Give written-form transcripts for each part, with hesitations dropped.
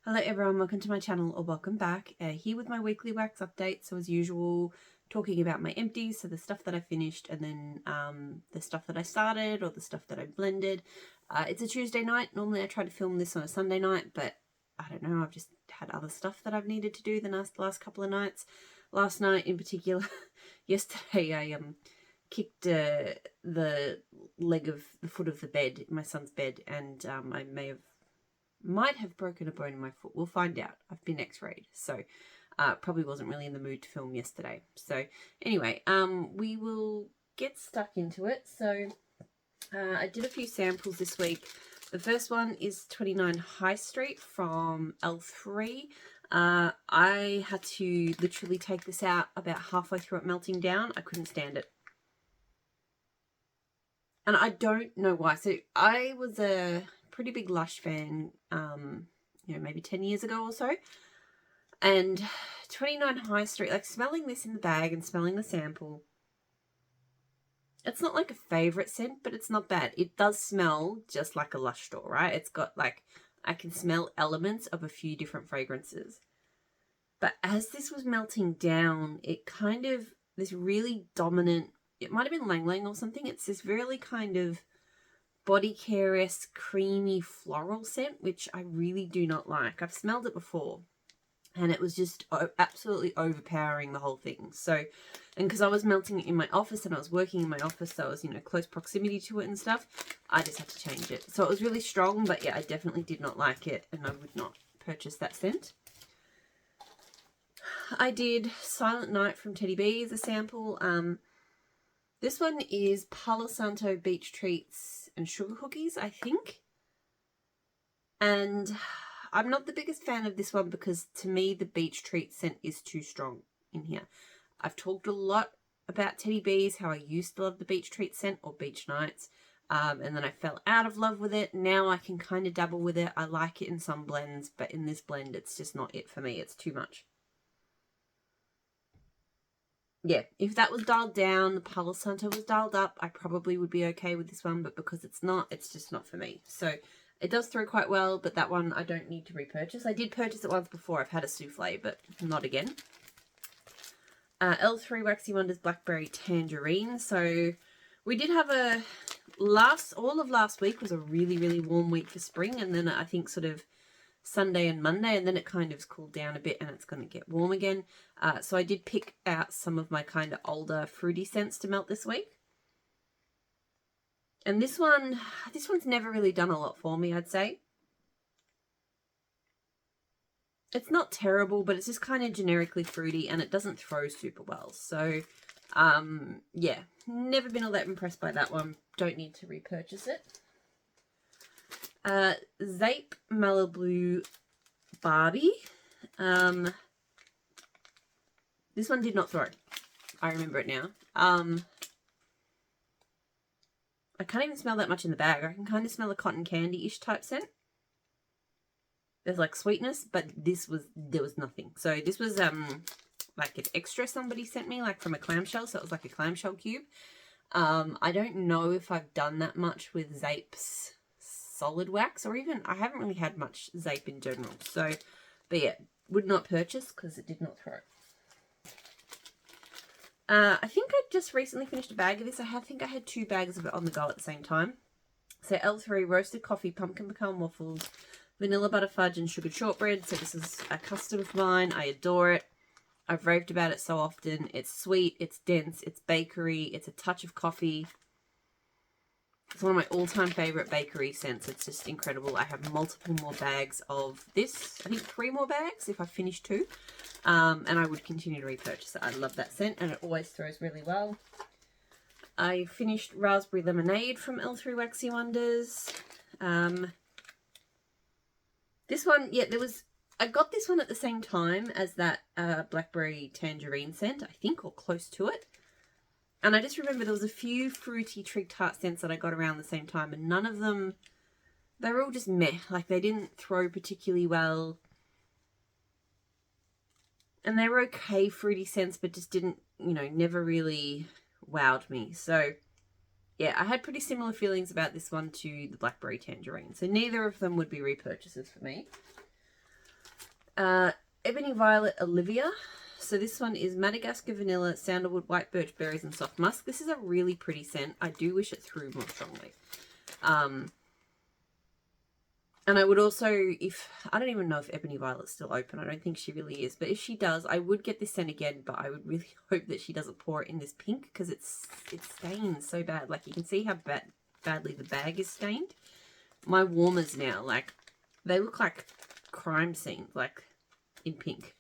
Hello everyone, welcome to my channel or welcome back. Here with my weekly wax update. So as usual, talking about my empties, so the stuff that I finished and then the stuff that I started or the stuff that I blended. It's a Tuesday night. Normally I try to film this on a Sunday night, but I don't know, I've just had other stuff that I've needed to do the last couple of nights. Last night in particular, yesterday I kicked the leg of the foot of the bed, my son's bed, and I might have broken a bone in my foot. We'll find out. I've been x-rayed, so probably wasn't really in the mood to film yesterday. So anyway, we will get stuck into it. So I did a few samples this week. The first one is 29 High Street from L3. I had to literally take this out about halfway through it melting down. I couldn't stand it. And I don't know why. So I was a pretty big Lush fan, maybe 10 years ago or so. And 29 High Street, like smelling this in the bag and smelling the sample, it's not like a favourite scent, but it's not bad. It does smell just like a Lush store, right? It's got like, I can smell elements of a few different fragrances. But as this was melting down, it kind of, this really dominant, it might have been Lang Lang or something. It's this really kind of body care-esque creamy floral scent, which I really do not like. I've smelled it before and it was just absolutely overpowering the whole thing. So, and because I was melting it in my office and I was working in my office, so I was, close proximity to it and stuff, I just had to change it. So it was really strong, but yeah, I definitely did not like it and I would not purchase that scent. I did Silent Night from Teddy B as a sample. This one is Palo Santo Beach Treats and Sugar Cookies, I think. And I'm not the biggest fan of this one because to me the Beach Treat scent is too strong in here. I've talked a lot about Teddy B's, how I used to love the Beach Treat scent or Beach Nights. And then I fell out of love with it. Now I can kind of dabble with it. I like it in some blends, but in this blend it's just not it for me. It's too much. Yeah, if that was dialed down, the Palo Santo was dialed up, I probably would be okay with this one, but because it's not, it's just not for me. So it does throw quite well, but that one I don't need to repurchase. I did purchase it once before. I've had a souffle, but not again. L3 Waxy Wonders Blackberry Tangerine. So we did have all of last week was a really, really warm week for spring, and then I think sort of Sunday and Monday, and then it kind of cooled down a bit and it's going to get warm again. So I did pick out some of my kind of older fruity scents to melt this week. And this one's never really done a lot for me, I'd say. It's not terrible, but it's just kind of generically fruity and it doesn't throw super well. So, yeah, never been all that impressed by that one. Don't need to repurchase it. Zape Malibu Barbie. This one did not throw. I remember it now. I can't even smell that much in the bag. I can kind of smell a cotton candy-ish type scent. There's like sweetness, but there was nothing. So this was like an extra somebody sent me, like from a clamshell. So it was like a clamshell cube. I don't know if I've done that much with Zape's solid wax, or even I haven't really had much Zape in general. So, but yeah, would not purchase because it did not throw. I think I just recently finished a bag of this. I think I had 2 bags of it on the go at the same time. So L3 Roasted Coffee Pumpkin Pecan Waffles, Vanilla Butter Fudge and Sugared Shortbread. So this is a custom of mine. I adore it. I've raved about it so often. It's sweet, it's dense, it's bakery, it's a touch of coffee. It's one of my all-time favourite bakery scents. It's just incredible. I have multiple more bags of this. I think 3 more bags if I finish 2. And I would continue to repurchase it. I love that scent and it always throws really well. I finished Raspberry Lemonade from L3 Waxy Wonders. This one, yeah, I got this one at the same time as that Blackberry Tangerine scent, I think, or close to it. And I just remember there was a few fruity Trig Tart scents that I got around the same time, and none of them, they were all just meh. Like, they didn't throw particularly well. And they were okay fruity scents, but just didn't, never really wowed me. So, yeah, I had pretty similar feelings about this one to the Blackberry Tangerine. So neither of them would be repurchases for me. Ebony Violet Olivia. So this one is Madagascar Vanilla, Sandalwood, White Birch Berries, and Soft Musk. This is a really pretty scent. I do wish it threw more strongly. And I would also, I don't even know if Ebony Violet's still open. I don't think she really is. But if she does, I would get this scent again. But I would really hope that she doesn't pour it in this pink, because it stains so bad. Like, you can see how badly the bag is stained. My warmers now, like, they look like crime scenes, like, in pink.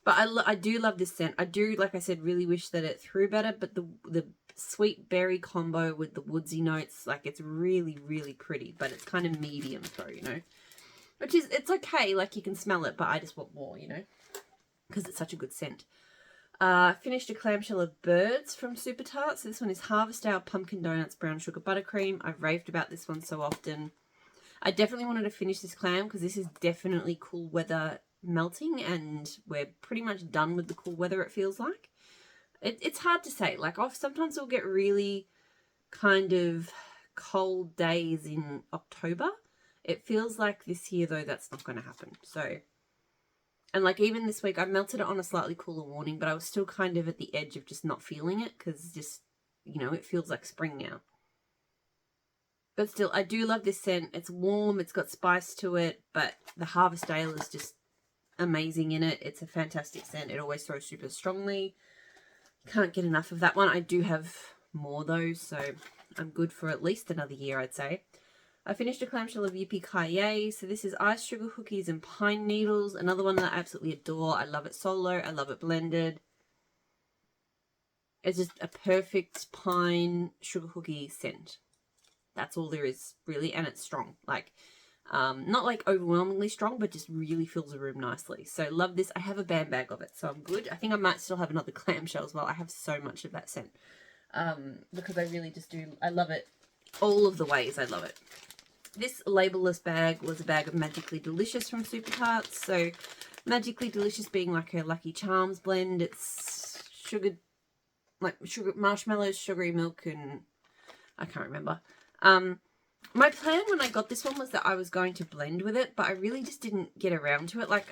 But I do love this scent. I do, like I said, really wish that it threw better. But the sweet berry combo with the woodsy notes, like, it's really, really pretty. But it's kind of medium throw, you know. Which is, it's okay. Like, you can smell it, but I just want more, you know. Because it's such a good scent. Finished a clamshell of Birds from Super Tart. So this one is Harvest Hour Pumpkin Donuts Brown Sugar Buttercream. I've raved about this one so often. I definitely wanted to finish this clam because this is definitely cool weather melting, and we're pretty much done with the cool weather, it feels like. It's hard to say. Like, sometimes we'll get really kind of cold days in October. It feels like this year, though, that's not going to happen. So, and like even this week, I melted it on a slightly cooler warning, but I was still kind of at the edge of just not feeling it because just, you know, it feels like spring now. But still, I do love this scent. It's warm, it's got spice to it, but the Harvest Ale is just amazing in it. It's a fantastic scent. It always throws super strongly. Can't get enough of that one. I do have more though, so I'm good for at least another year, I'd say. I finished a clamshell of Yippee-Ki-Yay. So this is Ice Sugar Cookies and Pine Needles. Another one that I absolutely adore. I love it solo. I love it blended. It's just a perfect pine sugar cookie scent. That's all there is, really, and it's strong. Like, not like overwhelmingly strong, but just really fills the room nicely. So love this. I have a band bag of it, so I'm good. I think I might still have another clamshell as well. I have so much of that scent because I really just do. I love it all of the ways. I love it. This labelless bag was a bag of Magically Delicious from Super Tarts. So Magically Delicious being like a Lucky Charms blend. It's sugar, marshmallows, sugary milk, and I can't remember. My plan when I got this one was that I was going to blend with it, but I really just didn't get around to it. Like,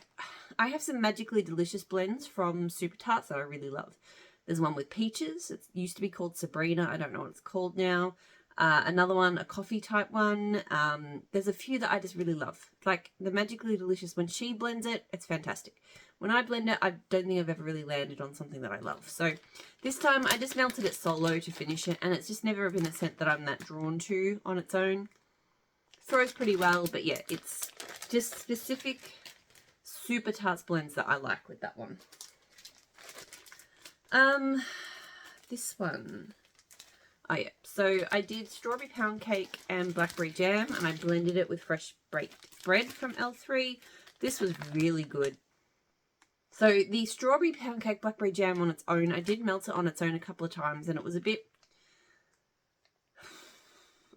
I have some Magically Delicious blends from Super Tarts that I really love. There's one with peaches. It used to be called Sabrina. I don't know what it's called now. Another one, a coffee type one. There's a few that I just really love. Like, the Magically Delicious, when she blends it, it's fantastic. When I blend it, I don't think I've ever really landed on something that I love. So this time I just melted it solo to finish it, and it's just never been a scent that I'm that drawn to on its own. Throws pretty well, but yeah, it's just specific Super Tarts blends that I like with that one. This one. Oh yeah, so I did strawberry pound cake and blackberry jam, and I blended it with fresh baked bread from L3. This was really good. So the strawberry pound cake blackberry jam on its own, I did melt it on its own a couple of times, and it was a bit,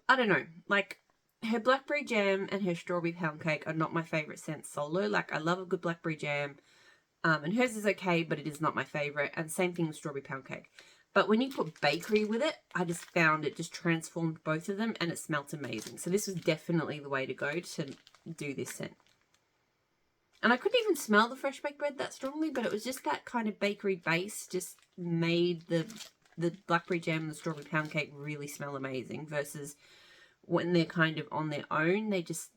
I don't know, like, her blackberry jam and her strawberry pound cake are not my favourite scents solo. Like, I love a good blackberry jam, and hers is okay, but it is not my favourite, and same thing with strawberry pound cake. But when you put bakery with it, I just found it just transformed both of them, and it smelt amazing. So this was definitely the way to go to do this scent. And I couldn't even smell the fresh baked bread that strongly, but it was just that kind of bakery base just made the blackberry jam and the strawberry pound cake really smell amazing, versus when they're kind of on their own, they just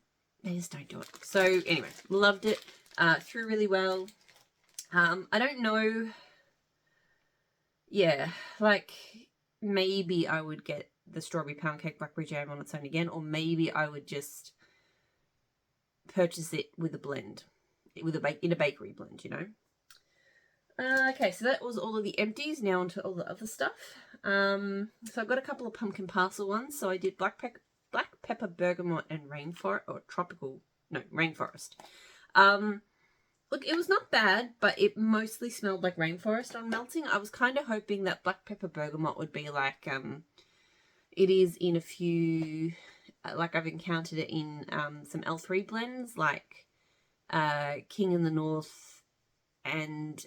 don't do it. So anyway, loved it. Threw really well. I don't know. Yeah, like, maybe I would get the strawberry pound cake blackberry jam on its own again, or maybe I would just purchase it with a blend, in a bakery blend, you know. Okay, so that was all of the empties. Now onto all the other stuff. So I've got a couple of pumpkin parcel ones. So I did black pepper, bergamot, and rainforest. Look, it was not bad, but it mostly smelled like rainforest on melting. I was kind of hoping that black pepper bergamot would be like, it is in a few, like I've encountered it in some L3 blends, like King in the North and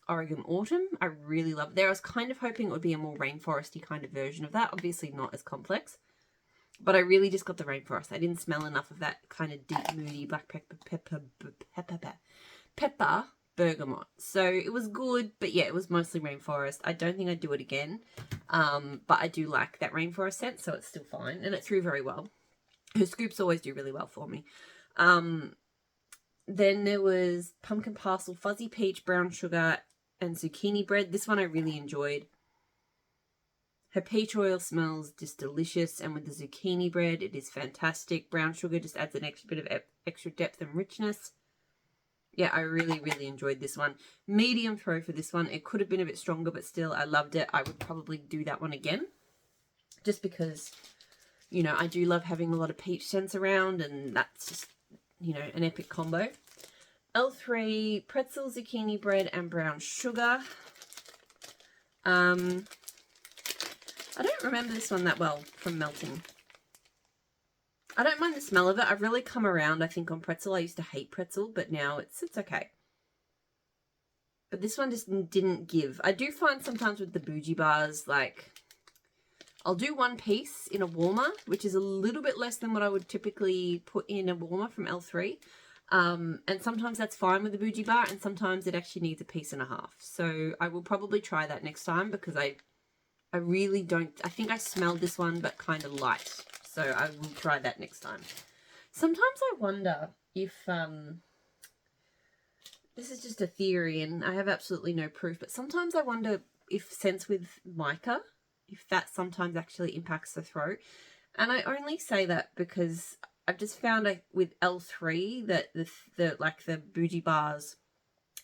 Oregon Autumn. I really love it there. I was kind of hoping it would be a more rainforesty kind of version of that. Obviously not as complex. But I really just got the rainforest. I didn't smell enough of that kind of deep, moody black pepper bergamot. So it was good, but yeah, it was mostly rainforest. I don't think I'd do it again. But I do like that rainforest scent, so it's still fine. And it threw very well. Her scoops always do really well for me. Then there was pumpkin parcel, fuzzy peach, brown sugar, and zucchini bread. This one I really enjoyed. Her peach oil smells just delicious, and with the zucchini bread, it is fantastic. Brown sugar just adds an extra bit of extra depth and richness. Yeah, I really, really enjoyed this one. Medium throw for this one. It could have been a bit stronger, but still, I loved it. I would probably do that one again. Just because, you know, I do love having a lot of peach scents around, and that's just, you know, an epic combo. L3, pretzel, zucchini bread, and brown sugar. I don't remember this one that well from melting. I don't mind the smell of it. I've really come around, I think, on pretzel. I used to hate pretzel, but now it's okay. But this one just didn't give. I do find sometimes with the bougie bars, like, I'll do one piece in a warmer, which is a little bit less than what I would typically put in a warmer from L3. And sometimes that's fine with the bougie bar, and sometimes it actually needs a piece and a half. So I will probably try that next time, because I really don't, I think I smelled this one, but kind of light. So I will try that next time. Sometimes I wonder if, this is just a theory and I have absolutely no proof, but sometimes I wonder if scents with mica, if that sometimes actually impacts the throat. And I only say that because I've just found with L3 that the bougie bars,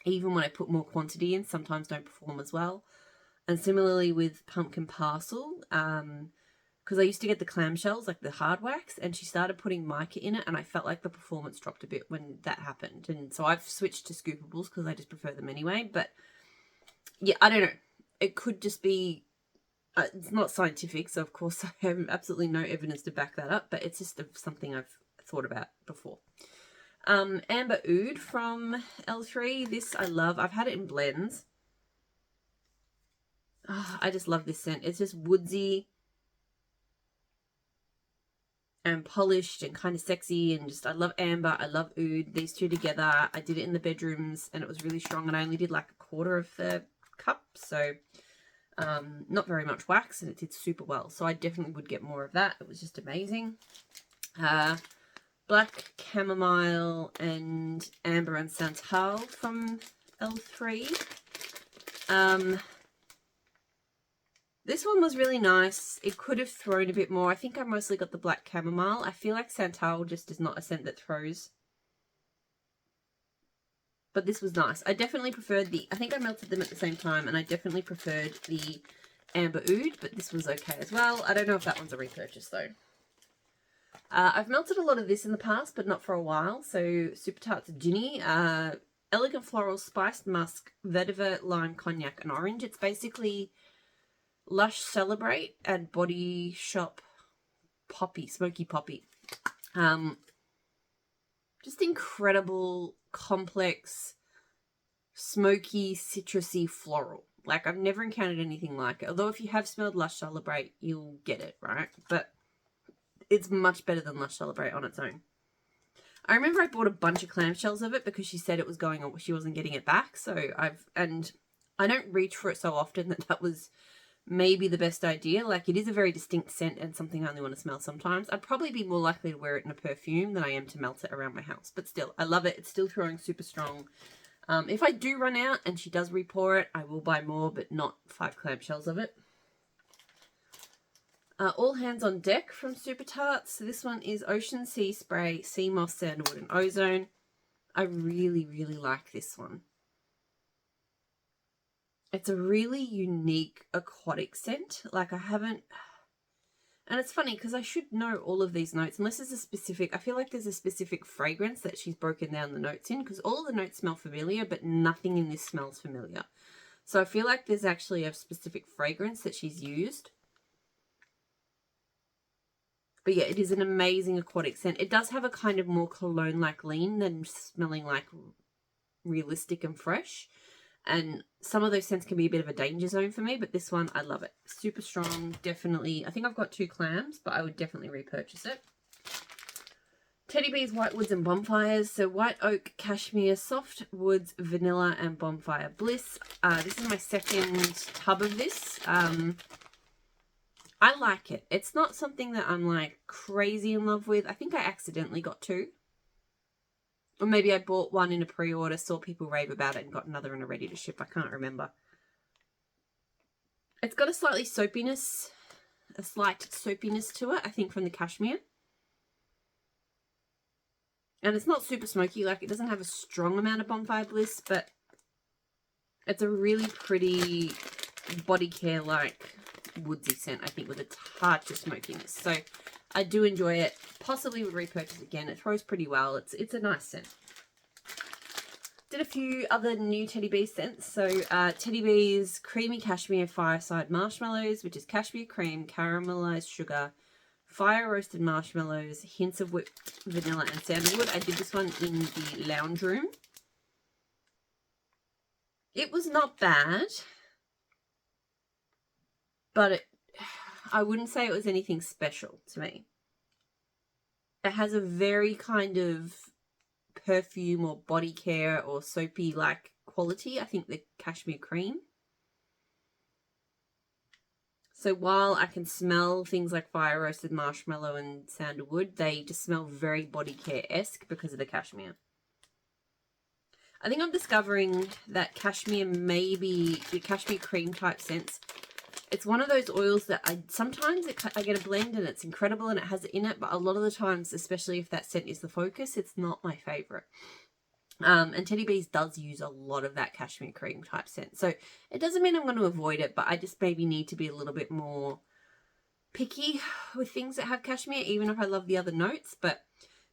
even when I put more quantity in, sometimes don't perform as well. And similarly with pumpkin parcel, because I used to get the clamshells, like the hard wax, and she started putting mica in it, and I felt like the performance dropped a bit when that happened. And so I've switched to scoopables because I just prefer them anyway. But yeah, I don't know. It could just be, it's not scientific, so of course I have absolutely no evidence to back that up, but it's just something I've thought about before. Amber Oud from L3. This I love. I've had it in blends. Oh, I just love this scent. It's just woodsy and polished and kind of sexy, and just, I love amber, I love oud. These two together, I did it in the bedrooms and it was really strong, and I only did like a quarter of the cup, so not very much wax, and it did super well. So I definitely would get more of that. It was just amazing. Black chamomile and amber and santal from L3. This one was really nice. It could have thrown a bit more. I think I mostly got the black chamomile. I feel like santal just is not a scent that throws. But this was nice. I definitely preferred I think I melted them at the same time, and I definitely preferred the amber oud, but this was okay as well. I don't know if that one's a repurchase though. I've melted a lot of this in the past, but not for a while. So Super Tarts Ginny, Elegant Floral, Spiced Musk, Vetiver, Lime, Cognac, and Orange. It's basically Lush Celebrate and Body Shop Poppy, Smoky Poppy. Just incredible, complex, smoky, citrusy floral. Like, I've never encountered anything like it. Although if you have smelled Lush Celebrate, you'll get it, right? But it's much better than Lush Celebrate on its own. I remember I bought a bunch of clamshells of it because she said it was going on, she wasn't getting it back. So and I don't reach for it so often that was maybe the best idea. Like, it is a very distinct scent and something I only want to smell sometimes. I'd probably be more likely to wear it in a perfume than I am to melt it around my house. But still, I love it. It's still throwing super strong. If I do run out and she does re-pour it, I will buy more, but not 5 clamshells of it. All Hands on Deck from Super Tarts. So this one is Ocean Sea Spray, Sea Moss, Sandalwood, and Ozone. I really, really like this one. It's a really unique aquatic scent. Like, I haven't... And it's funny because I should know all of these notes unless there's a specific... I feel like there's a specific fragrance that she's broken down the notes in, because all the notes smell familiar, but nothing in this smells familiar. So I feel like there's actually a specific fragrance that she's used. But yeah, it is an amazing aquatic scent. It does have a kind of more cologne-like lean than smelling like realistic and fresh. And some of those scents can be a bit of a danger zone for me, but this one, I love it. Super strong, definitely. I think I've got 2 clams, but I would definitely repurchase it. Teddy Bees, White Woods and Bonfires. So White Oak, Cashmere, Soft Woods, Vanilla and Bonfire Bliss. This is my second tub of this. I like it. It's not something that I'm like crazy in love with. I think I accidentally got 2. Or maybe I bought one in a pre-order, saw people rave about it and got another in a ready to ship. I can't remember. It's got a slight soapiness to it, I think, from the cashmere. And it's not super smoky. Like, it doesn't have a strong amount of Bonfire Bliss, but it's a really pretty body care, like, woodsy scent, I think, with a touch of smokiness. So I do enjoy it. Possibly would repurchase again. It throws pretty well. It's a nice scent. Did a few other new Teddy Bee scents. So Teddy Bees Creamy Cashmere Fireside Marshmallows, which is cashmere cream, caramelized sugar, fire roasted marshmallows, hints of whipped vanilla and sandalwood. I did this one in the lounge room. It was not bad, but I wouldn't say it was anything special to me. It has a very kind of perfume or body care or soapy like quality, I think, the cashmere cream. So while I can smell things like fire roasted marshmallow and sandalwood, they just smell very body care-esque because of the cashmere. I think I'm discovering that cashmere may be the cashmere cream type scents. It's one of those oils that I get a blend and it's incredible and it has it in it, but a lot of the times, especially if that scent is the focus, it's not my favorite. And Teddy Bees does use a lot of that cashmere cream type scent. So it doesn't mean I'm going to avoid it, but I just maybe need to be a little bit more picky with things that have cashmere, even if I love the other notes. But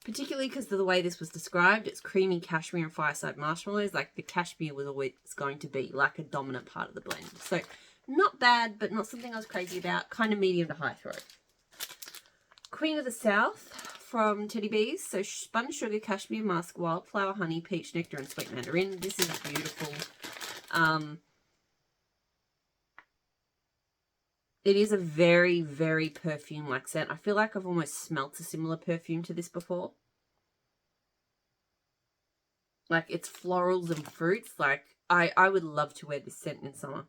particularly because of the way this was described, it's creamy cashmere and fireside marshmallows. Like, the cashmere was always going to be like a dominant part of the blend. So not bad, but not something I was crazy about. Kind of medium to high throat. Queen of the South from Teddy Bees. So spun sugar, cashmere musk, wildflower honey, peach nectar, and sweet mandarin. This is beautiful. It is a very, very perfume-like scent. I feel like I've almost smelt a similar perfume to this before. Like, it's florals and fruits. Like, I would love to wear this scent in summer.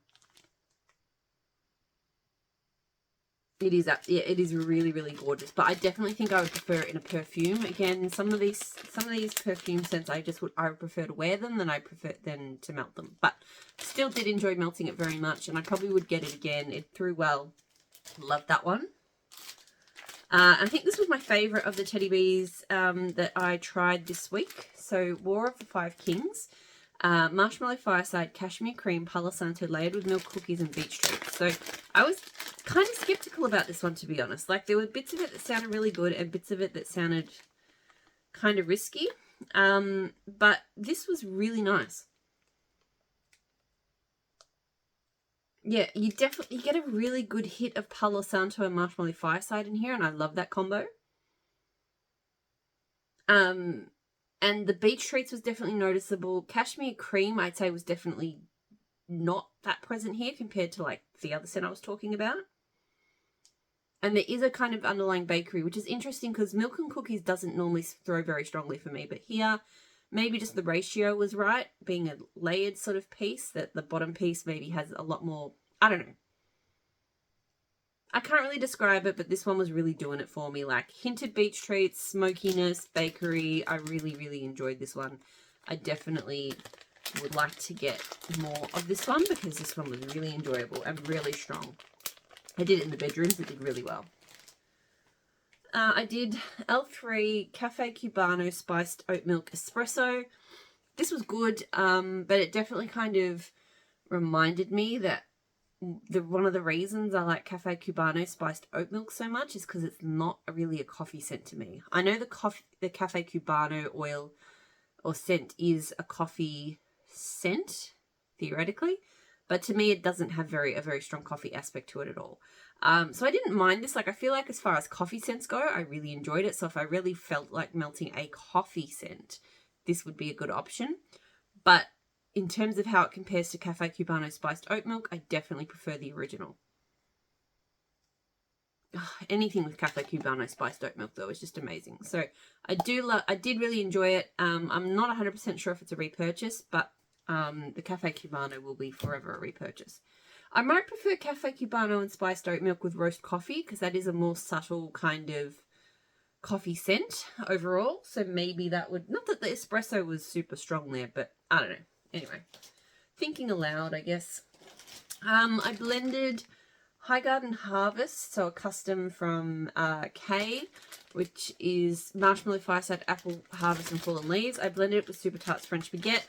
It is really, really gorgeous. But I definitely think I would prefer it in a perfume. Again, some of these perfume scents, I would prefer to wear them than to melt them. But still did enjoy melting it very much, and I probably would get it again. It threw well. Loved that one. I think this was my favorite of the Teddy Bees that I tried this week. So War of the Five Kings. Marshmallow Fireside, Cashmere Cream, Palo Santo, layered with milk cookies and beach treats. So I was kind of skeptical about this one, to be honest. Like, there were bits of it that sounded really good and bits of it that sounded kind of risky. But this was really nice. Yeah, you get a really good hit of Palo Santo and Marshmallow Fireside in here, and I love that combo. And the beach treats was definitely noticeable. Cashmere Cream, I'd say, was definitely not that present here compared to, like, the other scent I was talking about. And there is a kind of underlying bakery, which is interesting because milk and cookies doesn't normally throw very strongly for me. But here, maybe just the ratio was right, being a layered sort of piece, that the bottom piece maybe has a lot more, I don't know. I can't really describe it, but this one was really doing it for me. Like, hinted beach treats, smokiness, bakery. I really, really enjoyed this one. I definitely would like to get more of this one because this one was really enjoyable and really strong. I did it in the bedrooms. It did really well. I did L3 Cafe Cubano Spiced Oat Milk Espresso. This was good, but it definitely kind of reminded me that one of the reasons I like Cafe Cubano Spiced Oat Milk so much is because it's not really a coffee scent to me. I know the Cafe Cubano oil or scent is a coffee scent, theoretically, but to me it doesn't have a very strong coffee aspect to it at all. So I didn't mind this. Like, I feel like as far as coffee scents go, I really enjoyed it. So if I really felt like melting a coffee scent, this would be a good option. But in terms of how it compares to Cafe Cubano spiced oat milk, I definitely prefer the original. Anything with Cafe Cubano spiced oat milk though is just amazing. So I did really enjoy it. I'm not 100% sure if it's a repurchase, but the Cafe Cubano will be forever a repurchase. I might prefer Cafe Cubano and spiced oat milk with roast coffee, because that is a more subtle kind of coffee scent overall. So maybe that would, not that the espresso was super strong there, but I don't know. Anyway, thinking aloud, I guess. I blended Highgarden Harvest, so a custom from Kay, which is Marshmallow Fireside, Apple Harvest, and Fallen Leaves. I blended it with Super Tarts French Baguette.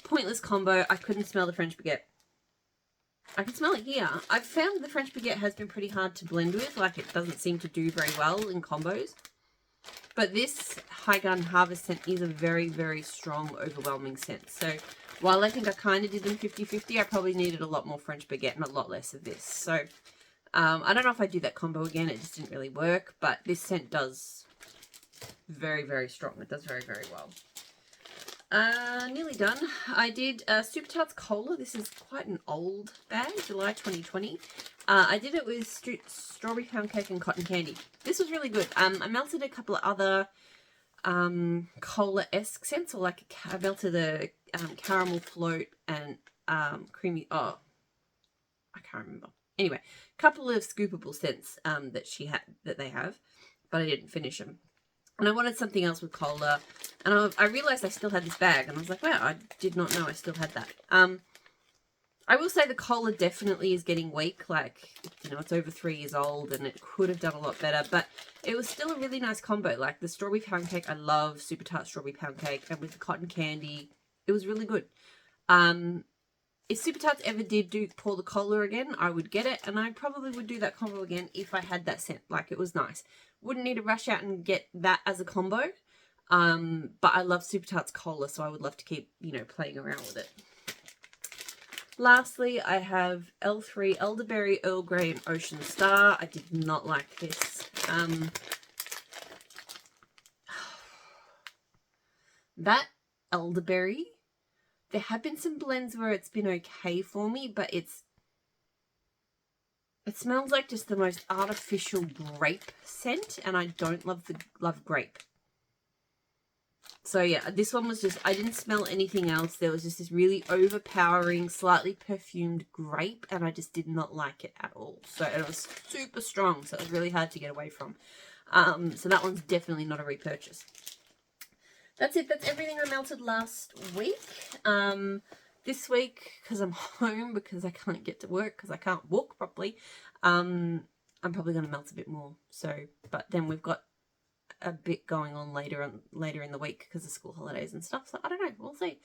Pointless combo. I couldn't smell the French Baguette. I can smell it here. I've found the French Baguette has been pretty hard to blend with. Like, it doesn't seem to do very well in combos. But this Highgarden Harvest scent is a very, very strong, overwhelming scent. So while I think I kind of did them 50-50, I probably needed a lot more French Baguette and a lot less of this. So I don't know if I do that combo again. It just didn't really work. But this scent does very, very strong. It does very, very well. Nearly done. I did Super Tarts Cola. This is quite an old bag, July 2020. I did it with strawberry pound cake and cotton candy. This was really good. I melted a couple of other cola-esque scents, or like I melted a caramel float and creamy. Oh, I can't remember. Anyway, a couple of scoopable scents that they have, but I didn't finish them. And I wanted something else with cola. And I realised I still had this bag. And I was like, wow, I did not know I still had that. I will say the cola definitely is getting weak. Like, you know, it's over 3 years old and it could have done a lot better. But it was still a really nice combo. Like, the strawberry pound cake, I love Super Tart strawberry pound cake. And with the cotton candy, it was really good. If Super Tarts ever did pour the cola again, I would get it. And I probably would do that combo again if I had that scent. Like, it was nice. Wouldn't need to rush out and get that as a combo. But I love Super Tarts Cola, so I would love to keep, you know, playing around with it. Lastly, I have L3 Elderberry, Earl Grey, and Ocean Star. I did not like this. That elderberry, there have been some blends where it's been okay for me, but it smells like just the most artificial grape scent, and I don't love grape. So yeah, this one was just, I didn't smell anything else. There was just this really overpowering, slightly perfumed grape, and I just did not like it at all. So it was super strong, so it was really hard to get away from. So that one's definitely not a repurchase. That's it. That's everything I melted last week. This week, because I'm home, because I can't get to work, because I can't walk properly, I'm probably going to melt a bit more. So, but then we've got a bit going on later in the week because of school holidays and stuff. So I don't know. We'll see.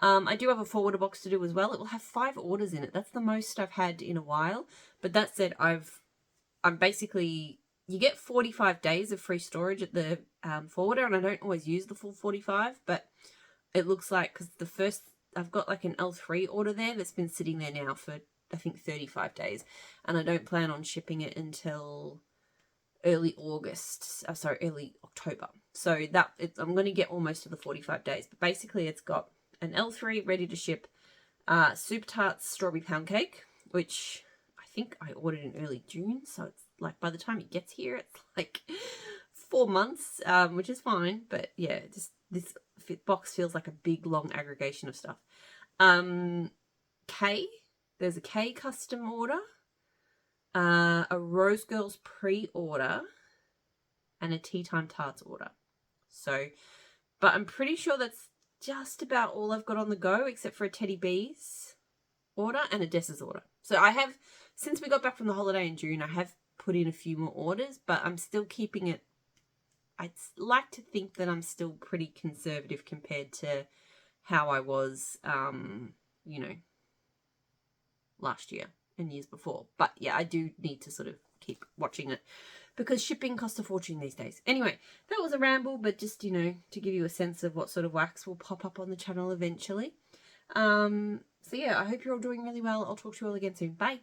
I do have a forwarder box to do as well. It will have 5 orders in it. That's the most I've had in a while. But that said, I'm basically, you get 45 days of free storage at the forwarder, and I don't always use the full 45, but it looks like, because I've got like an L3 order there that's been sitting there now for, I think, 35 days, and I don't plan on shipping it until early October. So I'm going to get almost to the 45 days, but basically it's got an L3 ready to ship, Super Tarts strawberry pound cake, which I think I ordered in early June, so it's like by the time it gets here, it's like 4 months, which is fine, but yeah, just this box feels like a big long aggregation of stuff. There's a K custom order, a Rose Girls pre-order, and a Tea Time Tarts order. So, but I'm pretty sure that's just about all I've got on the go, except for a Teddy Bees order and a Dessa's order. So I have, since we got back from the holiday in June, I have put in a few more orders, but I'm still keeping it. I'd like to think that I'm still pretty conservative compared to how I was, you know, last year and years before. But yeah, I do need to sort of keep watching it because shipping costs a fortune these days. Anyway, that was a ramble, but just, you know, to give you a sense of what sort of wax will pop up on the channel eventually. So yeah, I hope you're all doing really well. I'll talk to you all again soon. Bye.